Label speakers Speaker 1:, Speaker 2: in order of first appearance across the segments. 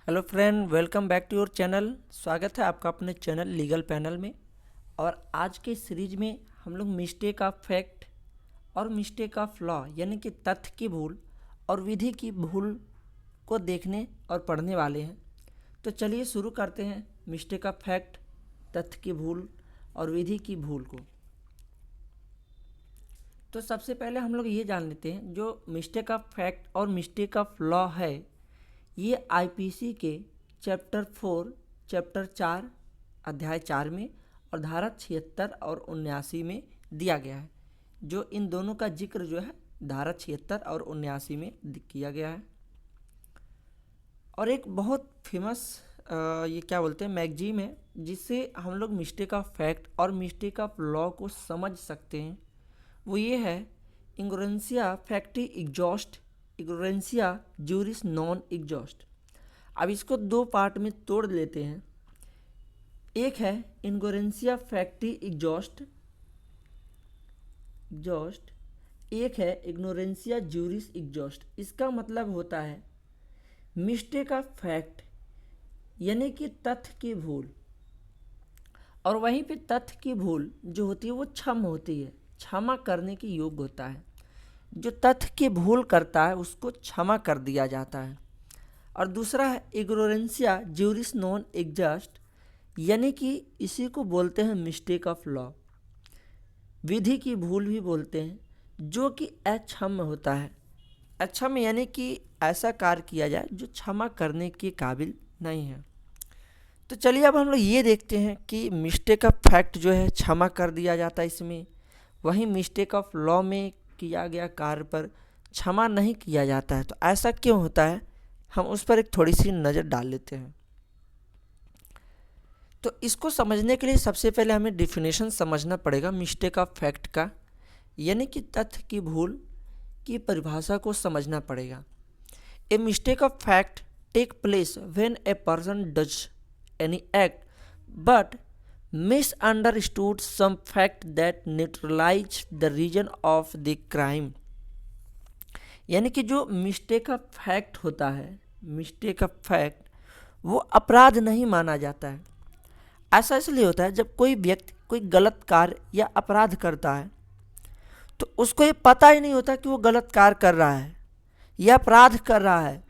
Speaker 1: Hello friend, welcome back to your channel. स्वागत है आपका अपने चैनल लीगल पैनल में। और आज के सीरीज में हम लोग मिस्टेक ऑफ फैक्ट और मिस्टेक ऑफ लॉ यानी कि तथ्य की भूल और विधि की भूल को देखने और पढ़ने वाले हैं। तो चलिए शुरू करते हैं मिस्टेक ऑफ फैक्ट, तथ्य की भूल और विधि की भूल को। तो सबसे पहले हम लोग ये जान लेते हैं जो मिस्टेक ऑफ फैक्ट और मिस्टेक ऑफ लॉ है, ये आईपीसी के चैप्टर 4 चैप्टर 4 अध्याय 4 में और धारा 76 और 79 में दिया गया है। जो इन दोनों का जिक्र जो है धारा 76 और 79 में किया गया है। और एक बहुत फेमस ये क्या बोलते हैं मैगजीन है जिससे हम लोग मिस्टेक ऑफ फैक्ट और मिस्टेक ऑफ लॉ को समझ सकते हैं। वो ये है इग्नोरेंसिया फैक्टी एग्जॉस्ट, इग्नोरेंसिया ज्यूरिस नॉन एग्जॉस्ट। अब इसको दो पार्ट में तोड़ लेते हैं। एक है इग्नोरेंसिया फैक्टी एग्जॉस्ट, एक है इग्नोरेंसिया ज्यूरिस एग्जॉस्ट। इसका मतलब होता है मिस्टेक ऑफ फैक्ट यानी कि तथ्य की भूल, और वहीं पे तथ्य की भूल जो होती है वो क्षम होती है, क्षमा करने के योग्य होता है। जो तथ्य की भूल करता है उसको क्षमा कर दिया जाता है। और दूसरा है इग्नोरेंसिया ज्यूरिस नॉन एग्जॉस्ट, यानी कि इसी को बोलते हैं मिस्टेक ऑफ लॉ, विधि की भूल भी बोलते हैं, जो कि अक्षम्य होता है। अक्षम्य यानी कि ऐसा कार्य किया जाए जो क्षमा करने के काबिल नहीं है। तो चलिए अब हम लोग ये देखते हैं कि मिस्टेक ऑफ फैक्ट जो है क्षमा कर दिया जाता है इसमें, वहीं मिस्टेक ऑफ लॉ में किया गया कार्य पर क्षमा नहीं किया जाता है। तो ऐसा क्यों होता है, हम उस पर एक थोड़ी सी नज़र डाल लेते हैं। तो इसको समझने के लिए सबसे पहले हमें डिफिनेशन समझना पड़ेगा मिस्टेक ऑफ फैक्ट का, यानी कि तथ्य की भूल की परिभाषा को समझना पड़ेगा। A mistake of fact take place when a person does any act but misunderstood some fact that neutralize the reason of the crime। यानी कि जो मिस्टेक ऑफ फैक्ट होता है, मिस्टेक ऑफ फैक्ट वो अपराध नहीं माना जाता है। ऐसा इसलिए होता है जब कोई व्यक्ति कोई गलत कार्य या अपराध करता है तो उसको ये पता ही नहीं होता कि वो गलत कार्य कर रहा है या अपराध कर रहा है।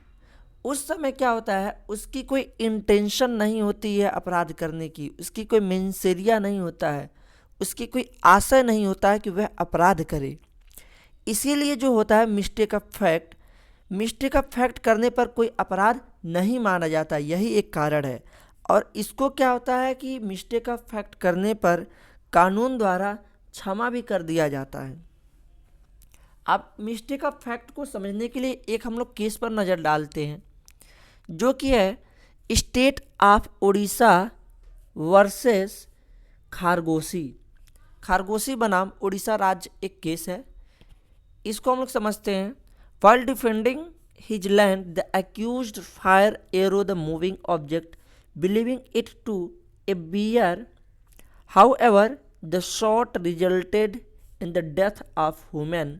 Speaker 1: उस समय क्या होता है, उसकी कोई इंटेंशन नहीं होती है अपराध करने की, उसकी कोई मेंसेरिया नहीं होता है, उसकी कोई आशय नहीं होता है कि वह अपराध करे। इसीलिए जो होता है mistake of fact, mistake of fact करने पर कोई अपराध नहीं माना जाता, यही एक कारण है। और इसको क्या होता है कि मिस्टेक ऑफ फैक्ट करने पर कानून द्वारा क्षमा भी कर दिया जाता है। अब मिस्टेक ऑफ फैक्ट को समझने के लिए एक हम लोग केस पर नज़र डालते हैं, जो कि है स्टेट ऑफ उड़ीसा वर्सेस खारगोसी। खारगोसी बनाम उड़ीसा राज्य एक केस है। इसको हम लोग समझते हैं। While defending his land the accused fire arrow the moving object believing it to a bear, however the shot resulted in the death of human.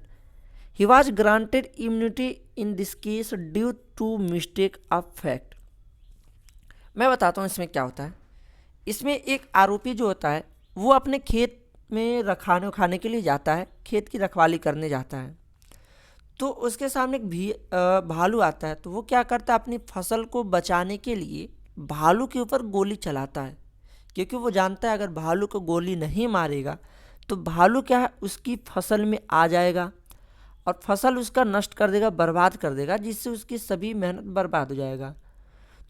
Speaker 1: He was granted immunity in this case due to mistake of fact। मैं बताता हूँ इसमें क्या होता है। इसमें एक आरोपी जो होता है वो अपने खेत में खाने के लिए जाता है, खेत की रखवाली करने जाता है। तो उसके सामने एक भालू आता है। तो वो क्या करता है, अपनी फसल को बचाने के लिए भालू के ऊपर गोली चलाता है, क्योंकि वो जानता है अगर भालू को गोली नहीं मारेगा तो भालू क्या है उसकी फसल में आ जाएगा और फसल उसका नष्ट कर देगा, बर्बाद कर देगा, जिससे उसकी सभी मेहनत बर्बाद हो जाएगा।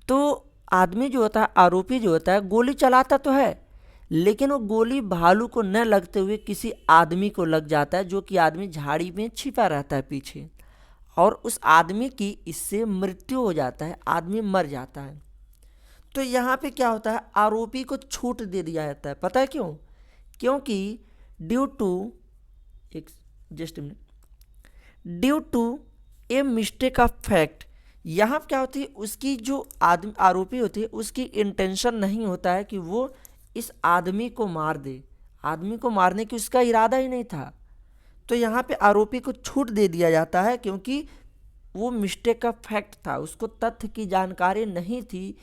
Speaker 1: तो आदमी जो होता है, आरोपी जो होता है, गोली चलाता तो है लेकिन वो गोली भालू को न लगते हुए किसी आदमी को लग जाता है, जो कि आदमी झाड़ी में छिपा रहता है पीछे, और उस आदमी की इससे मृत्यु हो जाता है, आदमी मर जाता है। तो यहाँ पे क्या होता है, आरोपी को छूट दे दिया जाता है। पता है क्यों? क्योंकि ड्यू टू एक just minute due to a mistake of fact, यहाँ क्या होती है, उसकी जो आरोपी होती है उसकी इंटेंशन नहीं होता है कि वो इस आदमी को मार दे, आदमी को मारने की उसका इरादा ही नहीं था। तो यहाँ पे आरोपी को छूट दे दिया जाता है क्योंकि वो मिस्टेक का फैक्ट था, उसको तथ्य की जानकारी नहीं थी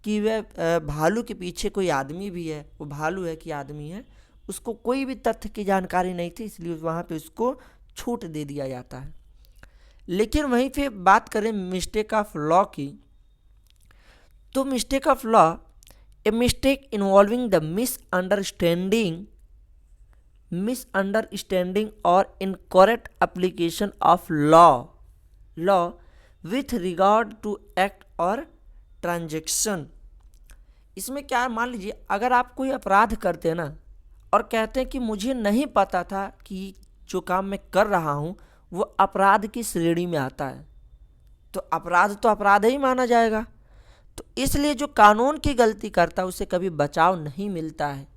Speaker 1: कि वह भालू के पीछे कोई आदमी भी है, वो भालू है कि आदमी है, उसको कोई भी तथ्य की जानकारी नहीं थी, इसलिए वहाँ पे उसको छूट दे दिया जाता है। लेकिन वहीं पे बात करें मिस्टेक ऑफ लॉ की, तो mistake of law a mistake involving the misunderstanding और incorrect application of law with regard to act और ट्रांजैक्शन। इसमें क्या, मान लीजिए अगर आप कोई अपराध करते हैं ना और कहते हैं कि मुझे नहीं पता था कि जो काम मैं कर रहा हूँ वो अपराध की श्रेणी में आता है, तो अपराध ही माना जाएगा। तो इसलिए जो कानून की गलती करता है उसे कभी बचाव नहीं मिलता है।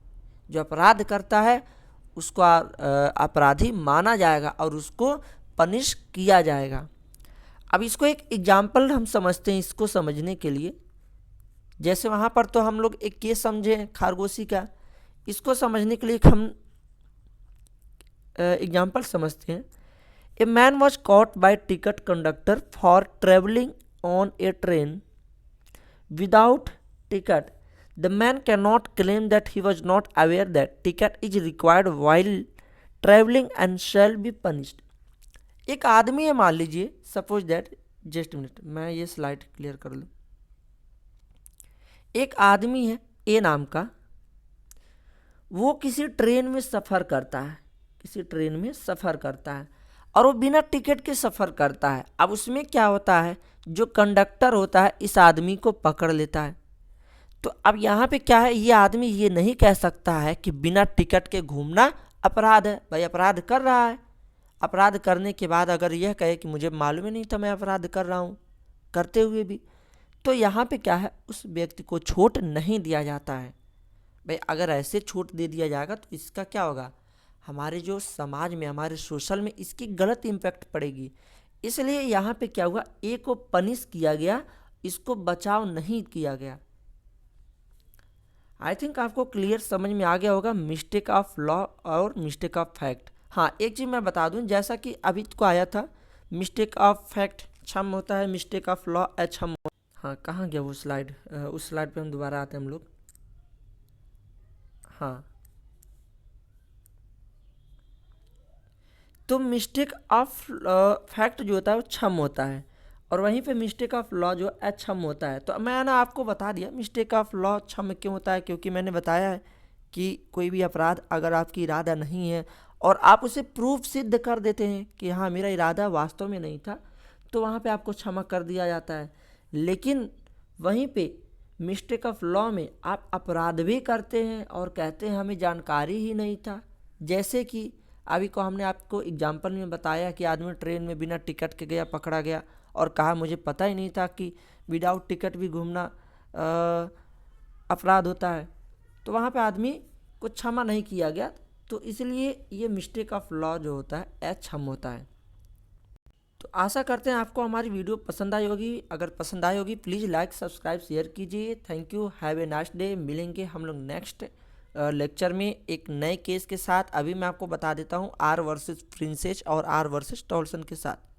Speaker 1: जो अपराध करता है उसको अपराधी माना जाएगा और उसको पनिश किया जाएगा। अब इसको एक एग्जाम्पल हम समझते हैं, इसको समझने के लिए। जैसे वहाँ पर तो हम लोग एक केस समझे खरगोशी का, इसको समझने के लिए हम एग्जाम्पल समझते हैं। A man was caught by ticket conductor for travelling on A train without ticket. The man cannot claim that he was not aware that ticket is required while traveling and shall be punished. एक आदमी है, मान लीजिए suppose that, just minute मैं ये slide clear कर लूँ। एक आदमी है ए नाम का, वो किसी ट्रेन में सफ़र करता है और वो बिना टिकट के सफ़र करता है। अब उसमें क्या होता है, जो कंडक्टर होता है इस आदमी को पकड़ लेता है। तो अब यहाँ पे क्या है, ये आदमी ये नहीं कह सकता है कि बिना टिकट के घूमना अपराध है। भाई अपराध कर रहा है, अपराध करने के बाद अगर यह कहे कि मुझे मालूम ही नहीं था मैं अपराध कर रहा हूँ, करते हुए भी, तो यहाँ पे क्या है, उस व्यक्ति को छूट नहीं दिया जाता है। भाई अगर ऐसे छूट दे दिया जाएगा तो इसका क्या होगा, हमारे जो समाज में, हमारे सोशल में इसकी गलत इम्पैक्ट पड़ेगी। इसलिए यहाँ पे क्या हुआ, ए को पनिश किया गया, इसको बचाव नहीं किया गया। आई थिंक आपको क्लियर समझ में आ गया होगा मिस्टेक ऑफ लॉ और मिस्टेक ऑफ फैक्ट। हाँ, एक चीज़ मैं बता दूं, जैसा कि अभी को आया था मिस्टेक ऑफ फैक्ट क्षम होता है, मिस्टेक ऑफ लॉ अक्षम। हाँ, कहाँ गया वो स्लाइड, उस स्लाइड पे हम दोबारा आते हैं हम लोग। हाँ, तो मिस्टेक ऑफ फैक्ट जो होता है वो क्षम होता है और वहीं पे मिस्टेक ऑफ लॉ जो अक्षम होता है। तो मैं ना आपको बता दिया मिस्टेक ऑफ लॉ क्षम क्यों होता है, क्योंकि मैंने बताया है कि कोई भी अपराध अगर आपकी इरादा नहीं है और आप उसे प्रूफ सिद्ध कर देते हैं कि हाँ मेरा इरादा वास्तव में नहीं था, तो वहाँ पे आपको क्षमा कर दिया जाता है। लेकिन वहीं पे मिस्टेक ऑफ लॉ में आप अपराध भी करते हैं और कहते हैं हमें जानकारी ही नहीं था। जैसे कि अभी को हमने आपको एग्जाम्पल में बताया कि आदमी ट्रेन में बिना टिकट के गया, पकड़ा गया और कहा मुझे पता ही नहीं था कि विदाउट टिकट भी घूमना अपराध होता है, तो वहाँ पे आदमी को क्षमा नहीं किया गया। तो इसलिए ये मिस्टेक ऑफ लॉ जो होता है अक्षम होता है। तो आशा करते हैं आपको हमारी वीडियो पसंद आई होगी। अगर पसंद आई होगी प्लीज़ लाइक, सब्सक्राइब, शेयर कीजिए। Thank you, have a nice day. मिलेंगे हम लोग नेक्स्ट लेक्चर में एक नए केस के साथ। अभी मैं आपको बता देता हूँ आर वर्सेस प्रिंसेस और आर वर्सेस टॉल्सन के साथ।